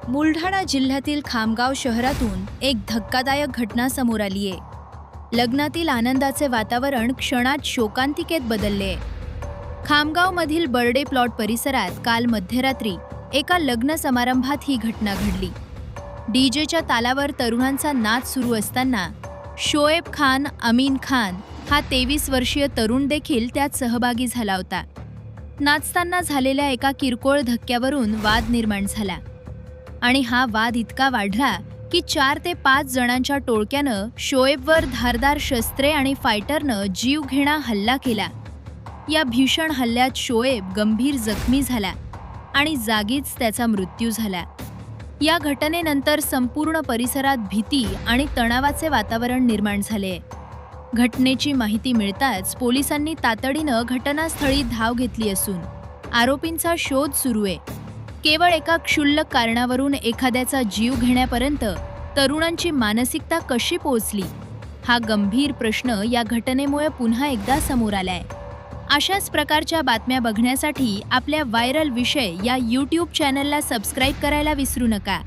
बुलढाणा जिल्ह्यातील खामगाव शहरातून एक धक्कादायक घटना समोर आली आहे. लग्नातील आनंदाचे वातावरण क्षणात शोकांतिकेत बदलले. खामगावमधील बर्डे प्लॉट परिसरात काल मध्यरात्री एका लग्न समारंभात ही घटना घडली. डीजेच्या तालावर तरुणांचा नाच सुरू असताना शोएब खान अमीन खान हा 23 वर्षीय तरुण देखील त्यात सहभागी झाला होता. नाचताना झालेल्या एका किरकोळ धक्क्यावरून वाद निर्माण झाला आणि हा वाद इतका वाढला की 4 ते 5 जणांच्या टोळक्यानं शोएबवर धारदार शस्त्रे आणि फायटरनं जीवघेणा हल्ला केला. या भीषण हल्ल्यात शोएब गंभीर जखमी झाला आणि जागीच त्याचा मृत्यू झाला. या घटनेनंतर संपूर्ण परिसरात भीती आणि तणावाचे वातावरण निर्माण झाले. घटनेची माहिती मिळताच पोलिसांनी तातडीनं घटनास्थळी धाव घेतली असून आरोपींचा शोध सुरू आहे. केवळ एका क्षुल्लक कारणावरून एखाद्याचा जीव घेण्यापर्यंत तरुणांची मानसिकता कशी पोहोचली, हा गंभीर प्रश्न या घटनेमुळे पुन्हा एकदा समोर आलाय. अशाच प्रकारच्या बातम्या बघण्यासाठी आपल्या व्हायरल विषय या YouTube चॅनलला सबस्क्राईब करायला विसरू नका.